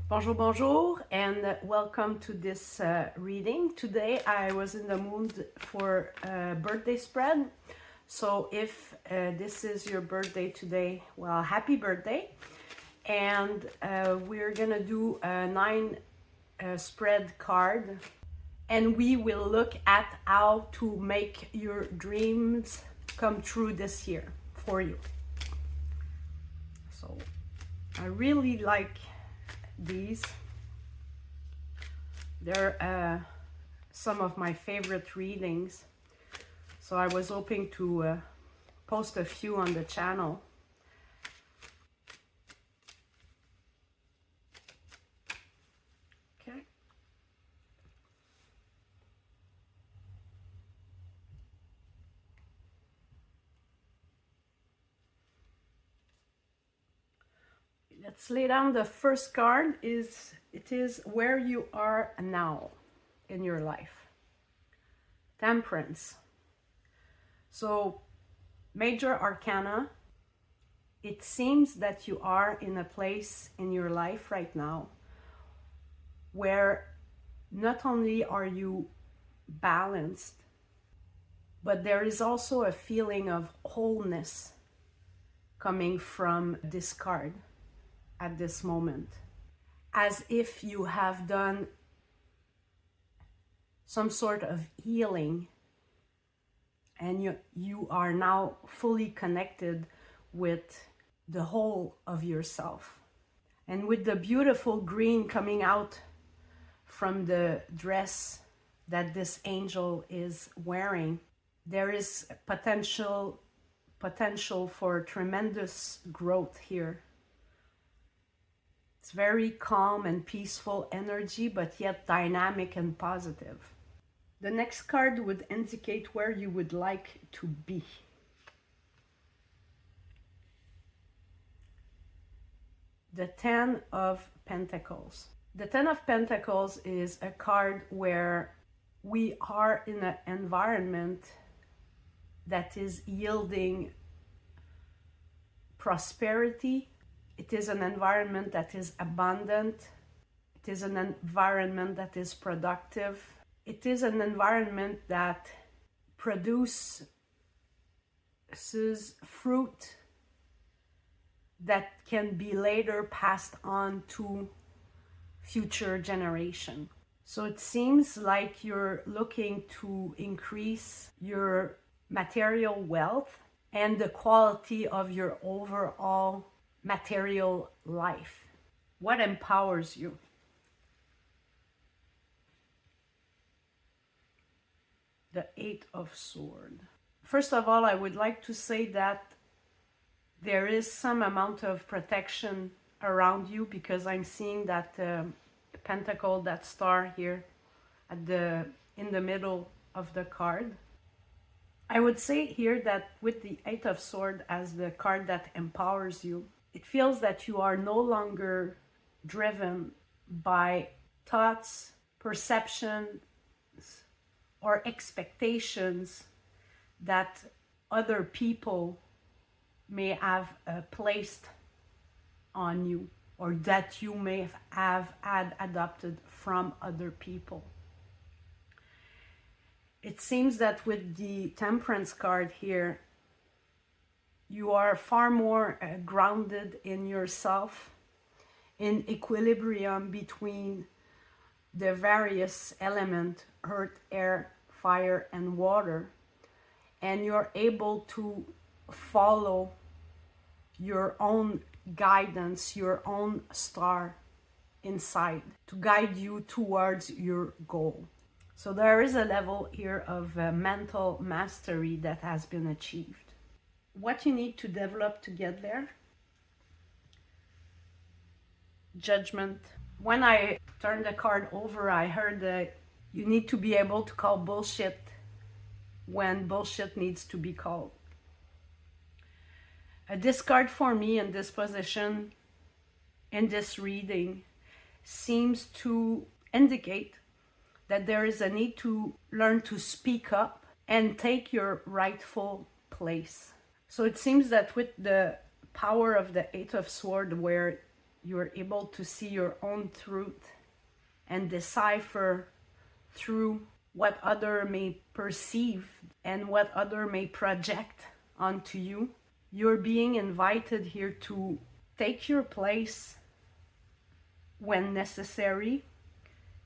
Bonjour, bonjour, and welcome to this reading. Today I was in the mood for a birthday spread. So if this is your birthday today, well, happy birthday. And we're gonna do a 9 spread card. And we will look at how to make your dreams come true this year for you. So I really like these. They're some of my favorite readings, so I was hoping to post a few on the channel. Okay. Let's lay down the first card. It is where you are now in your life. Temperance. So, major arcana. It seems that you are in a place in your life right now where not only are you balanced, but there is also a feeling of wholeness coming from this card at this moment, as if you have done some sort of healing and you are now fully connected with the whole of yourself. And with the beautiful green coming out from the dress that this angel is wearing, there is potential for tremendous growth here. It's very calm and peaceful energy, but yet dynamic and positive. The next card would indicate where you would like to be. The Ten of Pentacles. The Ten of Pentacles is a card where we are in an environment that is yielding prosperity. It is an environment that is abundant. It is an environment that is productive. It is an environment that produces fruit that can be later passed on to future generation. So it seems like you're looking to increase your material wealth and the quality of your overall material life. What empowers you? The Eight of Swords. First of all, I would like to say that there is some amount of protection around you, because I'm seeing that pentacle, that star here in the middle of the card. I would say here that with the Eight of Swords as the card that empowers you, it feels that you are no longer driven by thoughts, perceptions, or expectations that other people may have placed on you, or that you may have had adopted from other people. It seems that with the Temperance card here, you are far more grounded in yourself, in equilibrium between the various elements, earth, air, fire, and water, and you're able to follow your own guidance, your own star inside to guide you towards your goal. So there is a level here of mental mastery that has been achieved. What you need to develop to get there? Judgment. When I turned the card over, I heard that you need to be able to call bullshit when bullshit needs to be called. This card for me in this position, in this reading, seems to indicate that there is a need to learn to speak up and take your rightful place. So it seems that with the power of the Eight of Swords, where you're able to see your own truth and decipher through what other may perceive and what other may project onto you. You're being invited here to take your place when necessary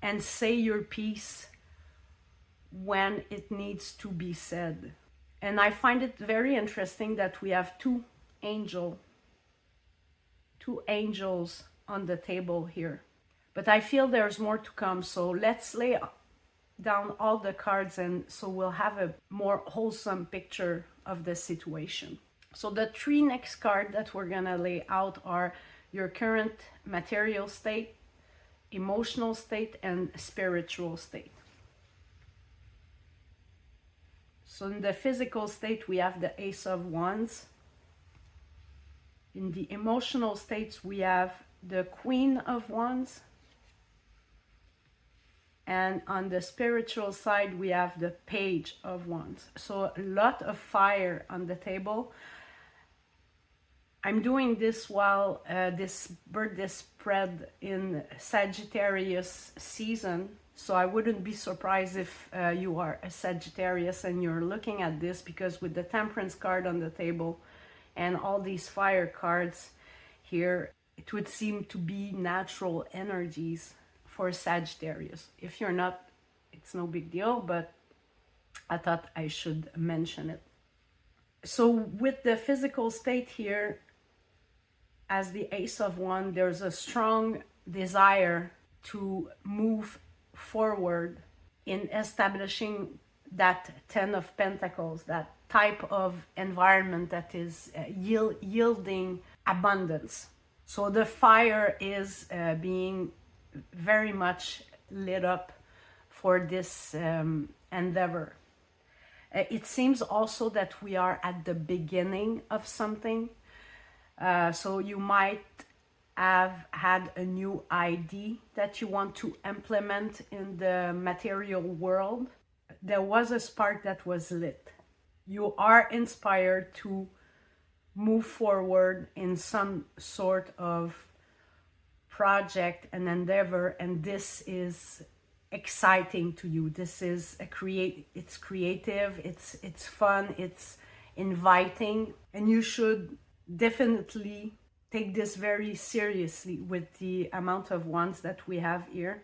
and say your piece when it needs to be said. And I find it very interesting that we have two angels on the table here. But I feel there's more to come, so let's lay down all the cards and so we'll have a more wholesome picture of the situation. So the three next cards that we're gonna lay out are your current material state, emotional state, and spiritual state. So in the physical state, we have the Ace of Wands. In the emotional states, we have the Queen of Wands. And on the spiritual side, we have the Page of Wands. So a lot of fire on the table. I'm doing this while this birthday spread in Sagittarius season. So I wouldn't be surprised if you are a Sagittarius and you're looking at this, because with the Temperance card on the table and all these fire cards here, it would seem to be natural energies for Sagittarius. If you're not, it's no big deal, but I thought I should mention it. So with the physical state here, as the Ace of Wands, there's a strong desire to move forward in establishing that Ten of Pentacles, that type of environment that is yielding abundance. So the fire is being very much lit up for this endeavor. It seems also that we are at the beginning of something. So you might have had a new idea that you want to implement in the material world. There was a spark that was lit. You are inspired to move forward in some sort of project and endeavor, and this is exciting to you. This is it's creative, it's fun, it's inviting, and you should definitely take this very seriously with the amount of wands that we have here,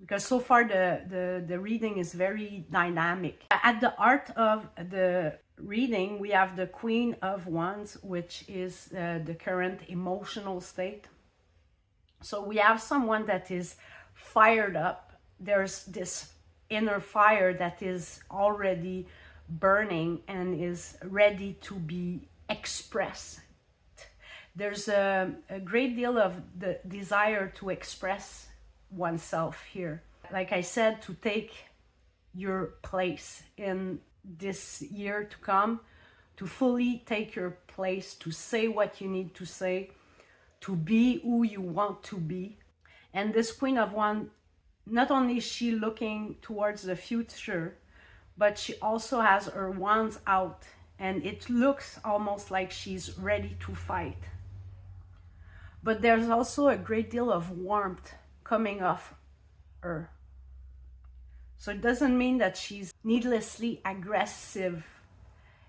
because so far the reading is very dynamic. At the heart of the reading, we have the Queen of Wands, which is the current emotional state. So we have someone that is fired up. There's this inner fire that is already burning and is ready to be expressed. There's a great deal of the desire to express oneself here. Like I said, to take your place in this year to come, to fully take your place, to say what you need to say, to be who you want to be. And this Queen of Wands, not only is she looking towards the future, but she also has her wands out, and it looks almost like she's ready to fight. But there's also a great deal of warmth coming off her. So it doesn't mean that she's needlessly aggressive.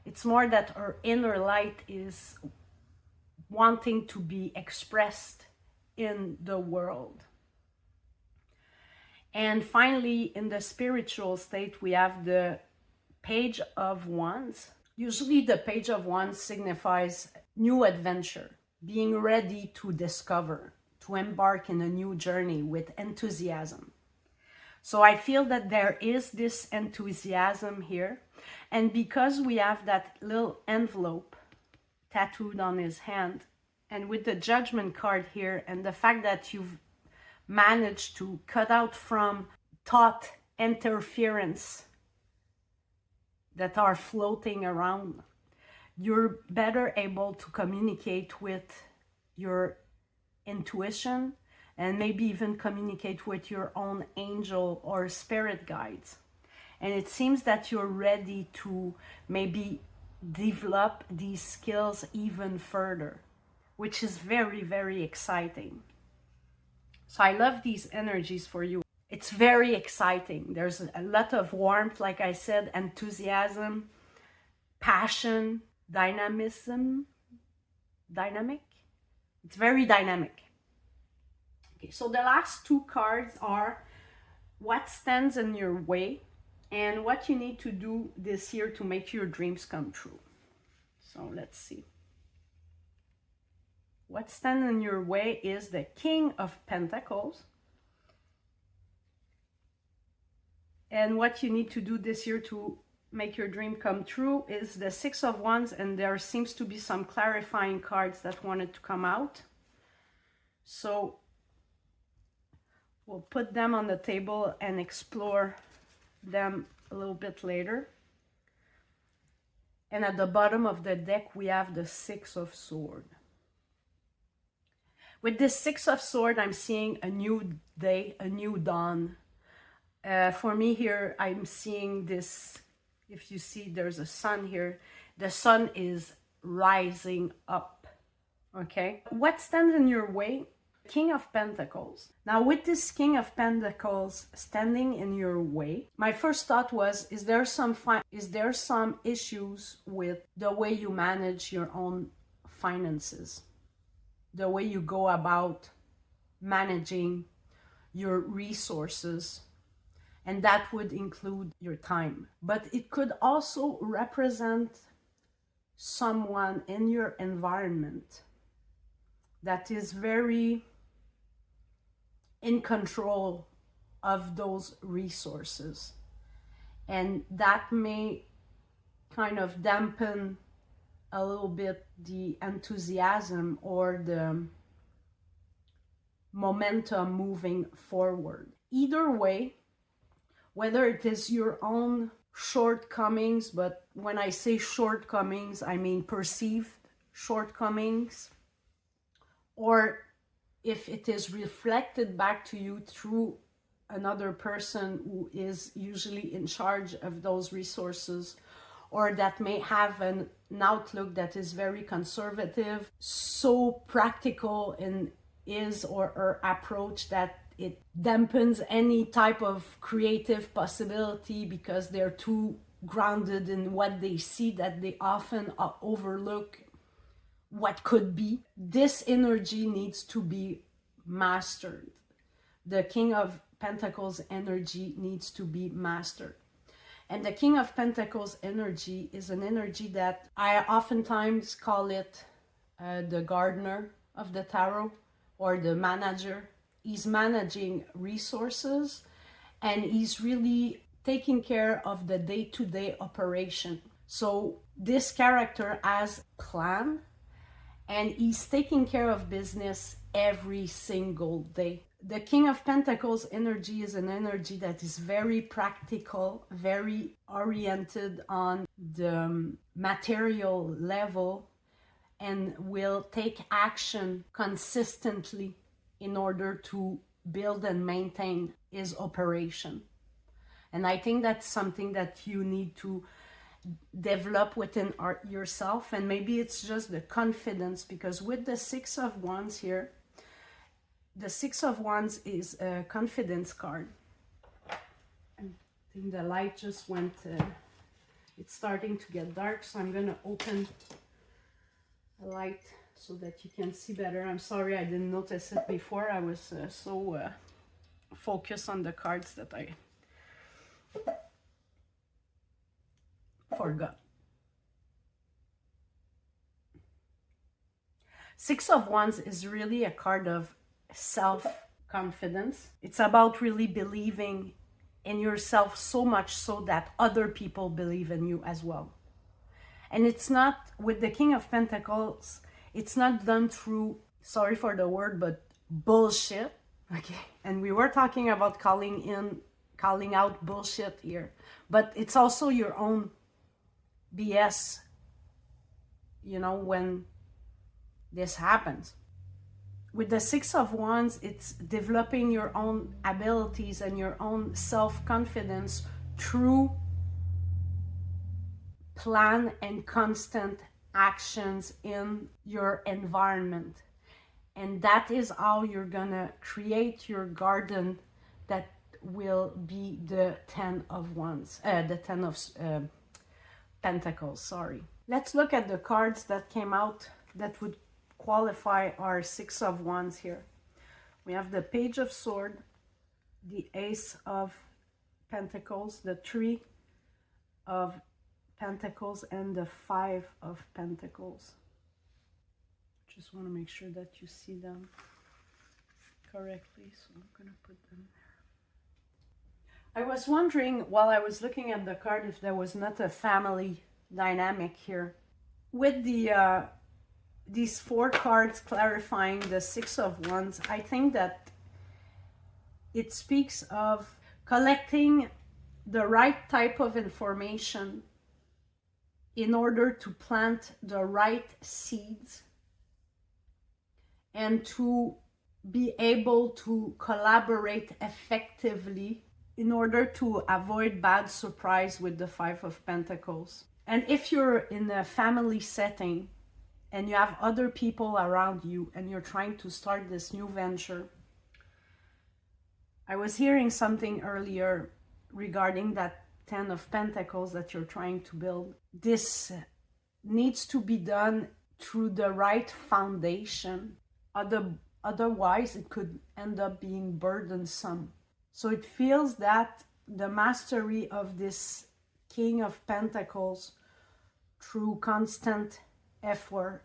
It's more that her inner light is wanting to be expressed in the world. And finally, in the spiritual state, we have the Page of Wands. Usually the Page of Wands signifies new adventure, being ready to discover, to embark in a new journey with enthusiasm. So I feel that there is this enthusiasm here. And because we have that little envelope tattooed on his hand, and with the Judgment card here, and the fact that you've managed to cut out from thought interference that are floating around, you're better able to communicate with your intuition, and maybe even communicate with your own angel or spirit guides. And it seems that you're ready to maybe develop these skills even further. which is very, very exciting. So I love these energies for you. It's very exciting. There's a lot of warmth, like I said, enthusiasm, passion, dynamism, dynamic. It's very dynamic. Okay, so the last two cards are what stands in your way and what you need to do this year to make your dreams come true. So let's see. What stands in your way is the King of Pentacles. And what you need to do this year to make your dream come true is the Six of Wands, and there seems to be some clarifying cards that wanted to come out. So we'll put them on the table and explore them a little bit later. And at the bottom of the deck, we have the Six of Swords. With this Six of Swords, I'm seeing a new day, a new dawn. For me here, I'm seeing this, if you see there's a sun here, the sun is rising up, okay? What stands in your way? King of Pentacles. Now with this King of Pentacles standing in your way, my first thought was, is there some issues with the way you manage your own finances? The way you go about managing your resources? And that would include your time. But it could also represent someone in your environment that is very in control of those resources. And that may kind of dampen a little bit the enthusiasm or the momentum moving forward. Either way, whether it is your own shortcomings, but when I say shortcomings, I mean perceived shortcomings, or if it is reflected back to you through another person who is usually in charge of those resources, or that may have an outlook that is very conservative, so practical in his or her approach that it dampens any type of creative possibility because they're too grounded in what they see that they often overlook what could be. This energy needs to be mastered. The King of Pentacles energy needs to be mastered. And the King of Pentacles energy is an energy that I oftentimes call it the gardener of the tarot, or the manager. He's managing resources and he's really taking care of the day-to-day operation. So this character has a plan and he's taking care of business every single day. The King of Pentacles energy is an energy that is very practical, very oriented on the material level, and will take action consistently in order to build and maintain his operation. And I think that's something that you need to develop within yourself, and maybe it's just the confidence, because with the Six of Wands here, the Six of Wands is a confidence card. I think the light just went, it's starting to get dark, so I'm gonna open a light so that you can see better. I'm sorry I didn't notice it before. I was so focused on the cards that I forgot. Six of Wands is really a card of self-confidence. It's about really believing in yourself so much so that other people believe in you as well. And it's not, with the King of Pentacles, it's not done through, sorry for the word, but bullshit. Okay. And we were talking about calling out bullshit here. But it's also your own BS, you know, when this happens. With the Six of Wands, it's developing your own abilities and your own self-confidence through plan and constant actions in your environment. And that is how you're gonna create your garden that will be the 10 of wands, the 10 of pentacles, sorry. Let's look at the cards that came out that would qualify our 6 of wands here. We have the Page of Swords, the Ace of Pentacles, the 3 of Pentacles, and the 5 of Pentacles. Just want to make sure that you see them correctly, so I'm going to put them there. I was wondering while I was looking at the card if there was not a family dynamic here. With the these 4 cards clarifying the 6 of wands, I think that it speaks of collecting the right type of information in order to plant the right seeds and to be able to collaborate effectively in order to avoid bad surprise with the 5 of Pentacles. And if you're in a family setting and you have other people around you and you're trying to start this new venture, I was hearing something earlier regarding that 10 of Pentacles that you're trying to build. This needs to be done through the right foundation. Otherwise, it could end up being burdensome. So it feels that the mastery of this King of Pentacles through constant effort,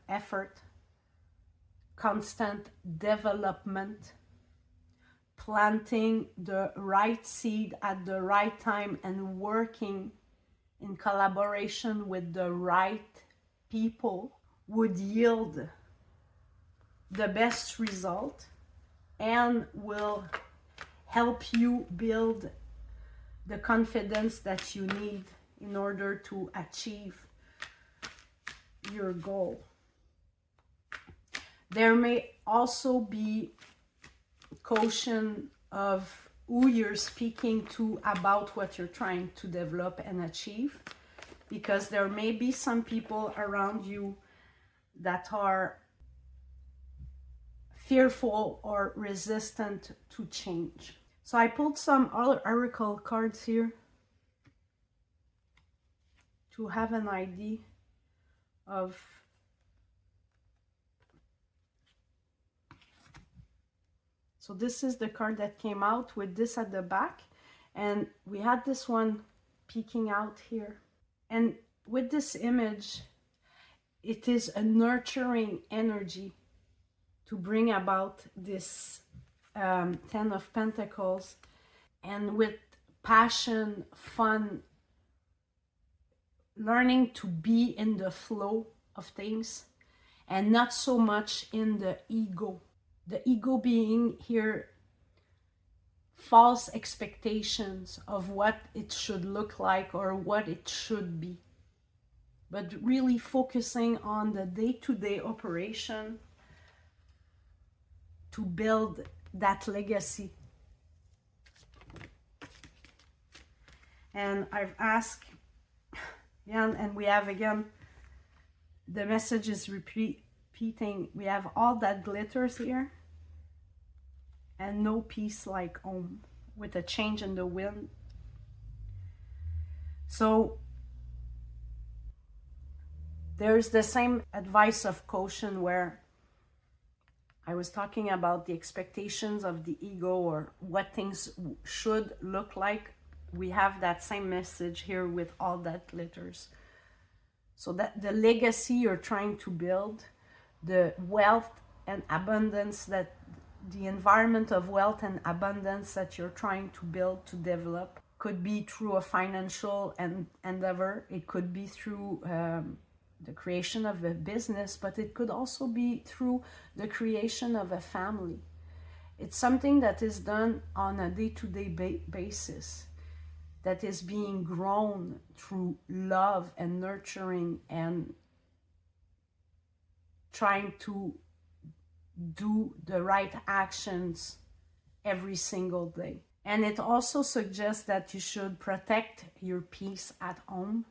constant development, planting the right seed at the right time and working in collaboration with the right people would yield the best result and will help you build the confidence that you need in order to achieve your goal. There may also be caution of who you're speaking to about what you're trying to develop and achieve, because there may be some people around you that are fearful or resistant to change. So I pulled some oracle cards here to have an idea of so this is the card that came out with this at the back, and we had this one peeking out here. And with this image, it is a nurturing energy to bring about this 10 of Pentacles, and with passion, fun, learning to be in the flow of things and not so much in the ego. The ego being here false expectations of what it should look like or what it should be, but really focusing on the day-to-day operation to build that legacy. And I've asked, and we have again, the message is repeating, we have all that glitters here and no peace like home, with a change in the wind. So there's the same advice of caution where I was talking about the expectations of the ego or what things should look like. We have that same message here with all that glitters. So that the legacy you're trying to build, the wealth and abundance, that the environment of wealth and abundance that you're trying to build, to develop, could be through a financial endeavor. It could be through the creation of a business, but it could also be through the creation of a family. It's something that is done on a day-to-day basis, that is being grown through love and nurturing and trying to do the right actions every single day. And it also suggests that you should protect your peace at home,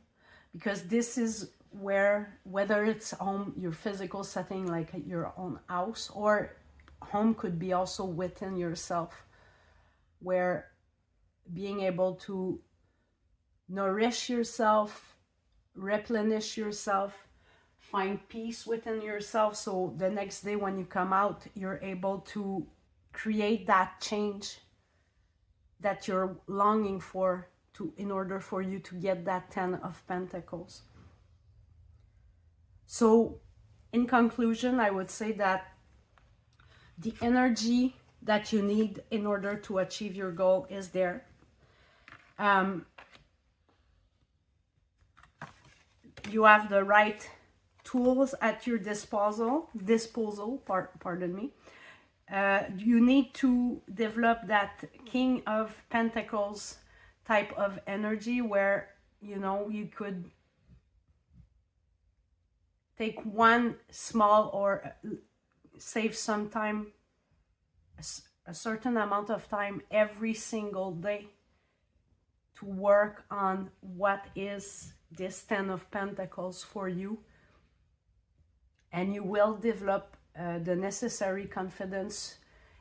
because this is whether it's home, your physical setting, like your own house, or home could be also within yourself, where being able to nourish yourself, replenish yourself, find peace within yourself, so the next day when you come out, you're able to create that change that you're longing for, in order for you to get that 10 of Pentacles. So in conclusion, I would say that the energy that you need in order to achieve your goal is there. You have the right tools at your disposal, pardon me. You need to develop that King of Pentacles type of energy, where, you know, you could take one small, or save some time, a certain amount of time every single day, to work on what is this 10 of Pentacles for you. And you will develop the necessary confidence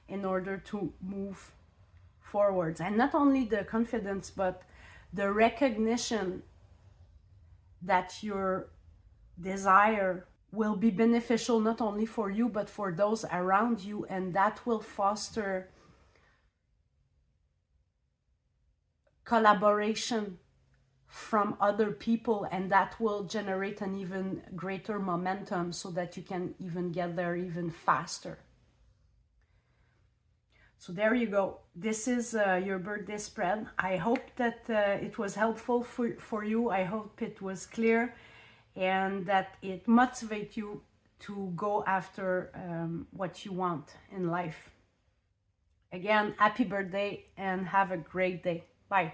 in order to move forwards. And not only the confidence, but the recognition that your desire will be beneficial not only for you, but for those around you. And that will foster collaboration from other people, and that will generate an even greater momentum, so that you can even get there even faster. So there you go. This is your birthday spread. I hope that it was helpful for you. I hope it was clear, and that it motivates you to go after what you want in life. Again, happy birthday and have a great day. Bye.